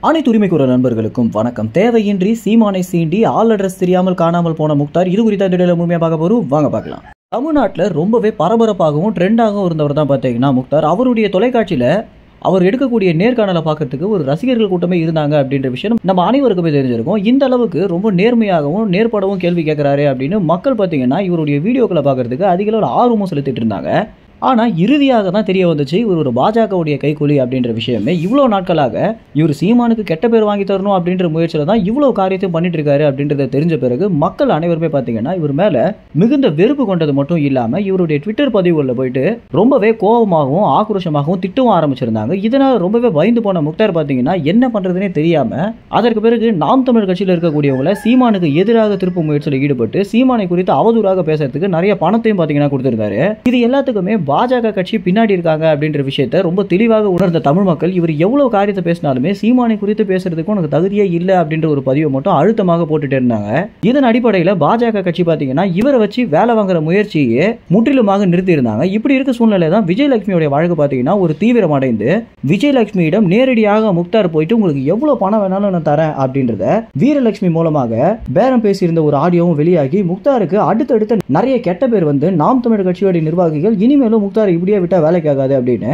அனைத்து உரிமைக்குற நண்பர்களுக்கும் வணக்கம். தேவையின்றி சீமானை சீண்டி ஆல் அட்ரஸ் தெரியாமல் காணாமல் போன முக்தார், இது குறித்த இந்த வீடியோல முழுமையாக பார்க்க போறோம். வாங்க பார்க்கலாம். தமிழ்நாட்டில் ரொம்பவே பரபரப்பாகவும் ட்ரெண்டாகவும் இருந்தவர் தான் பார்த்தீங்கன்னா முக்தார். அவருடைய தொலைக்காட்சியில் அவர் எடுக்கக்கூடிய நேர்காணலை பார்க்கறதுக்கு ஒரு ரசிகர்கள் கூட்டமே இருந்தாங்க அப்படின்ற விஷயம் நம்ம அனைவருக்குமே தெரிஞ்சிருக்கும். இந்த அளவுக்கு ரொம்ப நேர்மையாகவும் நேர்படவும் கேள்வி கேட்கிறாரு அப்படின்னு மக்கள் பார்த்தீங்கன்னா இவருடைய வீடியோக்களை பார்க்கறதுக்கு அதிக அளவில் ஆர்வமும் செலுத்திட்டு இருந்தாங்க. ஆனால் இறுதியாக தான் தெரிய வந்துச்சு இவர் ஒரு பாஜகவுடைய கைக்கூலி அப்படின்ற விஷயமே. இவ்வளோ நாட்களாக இவர் சீமானுக்கு கெட்ட பேர் வாங்கி தரணும் அப்படின்ற முயற்சியில் தான் இவ்வளோ காரியத்தையும் பண்ணிட்டு இருக்காரு அப்படின்றத தெரிஞ்ச பிறகு மக்கள் அனைவருமே பார்த்தீங்கன்னா இவர் மேலே மிகுந்த வெறுப்பு கொண்டது மட்டும் இல்லாமல் இவருடைய ட்விட்டர் பதிவுகளில் போயிட்டு ரொம்பவே கோபமாகவும் ஆக்ரோஷமாகவும் திட்டவும் ஆரம்பிச்சிருந்தாங்க. இதனால் ரொம்பவே பயந்து போன முக்தார் பார்த்தீங்கன்னா என்ன பண்ணுறதுனே தெரியாமல் அதற்கு பிறகு நாம் தமிழர் கட்சியில் இருக்கக்கூடியவங்களை சீமானுக்கு எதிராக திருப்பு முயற்சியில் ஈடுபட்டு சீமானை குறித்து அவதூறாக பேசுறதுக்கு நிறைய பணத்தையும் பார்த்தீங்கன்னா கொடுத்துருக்காரு. இது எல்லாத்துக்குமே பாஜக கட்சி பின்னாடி இருக்காங்க அப்படின்ற விஷயத்தை ரொம்ப தெளிவாக உணர்ந்த தமிழ் மக்கள் இவர் எவ்வளவு காரியத்தை பேசினாலுமே சீமானை குறித்து பேசுறதுக்கு உனக்கு தகுதியே இல்லை அப்படின்ற ஒரு பதிவை மட்டும் அழுத்தமாக போட்டுட்டு இருந்தாங்க. இதன் அடிப்படையில் பாஜக கட்சி பார்த்தீங்கன்னா இவரை வச்சு வேலை வாங்குற முயற்சியை முற்றிலுமாக நிறுத்தி இருந்தாங்க. இப்படி இருக்க சூழ்நிலை தான் விஜயலட்சுமியோட வழக்கு பார்த்தீங்கன்னா ஒரு தீவிரம் அடைந்து விஜயலட்சுமியிடம் நேரடியாக முக்தார் போயிட்டு உங்களுக்கு எவ்வளவு பணம் வேணாலும் நான் தரேன் அப்படின்றத வீரலட்சுமி மூலமாக பேரம் பேசியிருந்த ஒரு ஆடியோவும் வெளியாகி முக்தாருக்கு அடுத்தடுத்த நிறைய கெட்ட பேர் வந்து நாம் தமிழர் கட்சியோட நிர்வாகிகள் இனிமேலும் முக்தார் இப்படியே விட்டா வேலைக்கு ஆகாது அப்படின்னு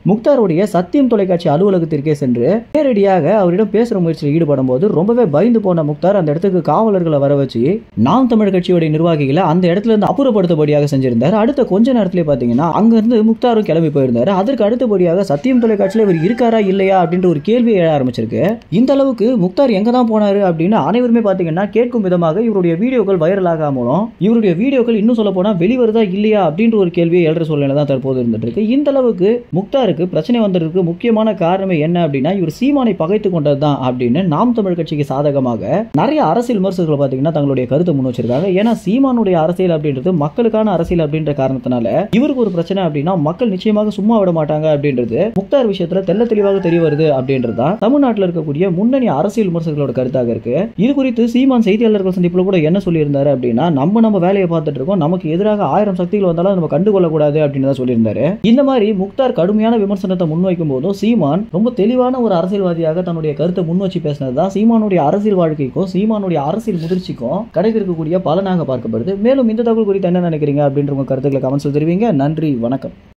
முக்தாருடைய சத்தியம் தொலைக்காட்சி அலுவலகத்திற்கே சென்று நேரடியாக அவரிடம் பேசுற முயற்சியில் ஈடுபடும் போது ரொம்பவே பயந்து போன முக்தார் அந்த இடத்துக்கு காவலர்களை வர வச்சு நாம் தமிழ் கட்சியோட நிர்வாகிகளை அந்த இடத்துல இருந்து அப்புறப்படுத்தபடியாக செஞ்சிருந்தார். அடுத்த கொஞ்ச நேரத்திலே பாத்தீங்கன்னா அங்கிருந்து முக்தாரும் கிளம்பி போயிருந்தாரு. அதற்கு அடுத்தபடியாக சத்தியம் தொலைக்காட்சியில் இவர் இருக்காரா இல்லையா அப்படின்ற ஒரு கேள்வி எழ ஆரம்பிச்சிருக்கு. இந்த அளவுக்கு முக்தார் எங்க தான் போனாரு அப்படின்னு அனைவருமே பாத்தீங்கன்னா கேட்கும் விதமாக இவருடைய வீடியோக்கள் வைரல் ஆகாமலும் இவருடைய வீடியோக்கள் இன்னும் சொல்ல போனா வெளிவருதா இல்லையா அப்படின்ற ஒரு கேள்வியை எழுற சூழ்நிலை தான் தற்போது இருந்துட்டு இருக்கு. இந்த அளவுக்கு முக்தாருக்கு பிரச்சனை வந்ததுக்கு முக்கியமான காரணமே என்ன அப்படின்னா இவர் சீமானை பகைத்து கொண்டது தான் அப்படின்னு நாம் தமிழ் கட்சிக்கு சாதகமாக நிறைய அரசியல் விமர்சகர்கள் பார்த்தீங்கன்னா தங்களுடைய கருத்தை முன் வச்சிருக்காங்க. ஏன்னா சீமானுடைய அரசியல் அப்படின்றது மக்களுக்கான அரசியல் அப்படின்ற காரணத்தினால இவருக்கு ஒரு பிரச்சனை அப்படின்னா மக்கள் நிச்சயமாக சும்மா விட மாட்டாங்க அப்படின்றது முக்தார் விஷயத்துல தெல்ல தெளிவாக தெரிய வருது அப்படின்றது தான் தமிழ்நாட்டில் இருக்கக்கூடிய முன்னணி அரசியல் விமர்சகர்களோட கருத்தாக இருக்கு. இது குறித்து சீமான் செய்தியாளர்கள் சந்திப்புல கூட என்ன சொல்லியிருந்தாரு அப்படின்னா நம்ம வேலையை பார்த்துட்டு இருக்கோம், நமக்கு எதிராக 1000 சக்திகள் வந்தாலும் நம்ம கண்டுகொள்ளக்கூடாது அப்படின்னு தான் சொல்லியிருந்தாரு. இந்த மாதிரி முக்தார் கடுமையான விமர்சனத்தை முன்வைக்கும் போதும் சீமான் ரொம்ப தெளிவான ஒரு அரசியல்வாதியாக தன்னுடைய கருத்தை முன் வச்சு பேசினதுதான் சீமானுடைய அரசியல் வாழ்க்கைக்கும் சீமானுடைய அரசியல் முதிர்ச்சிக்கும் கிடைக்கக்கூடிய பலனாக பார்க்கப்படுது. மேலும் இந்த தகவல் குறித்து என்ன நினைக்கிறீங்க அப்படின்ற உங்க கருத்துக்களை கமெண்ட்ஸ்ல தெரிவிங்க. நன்றி, வணக்கம்.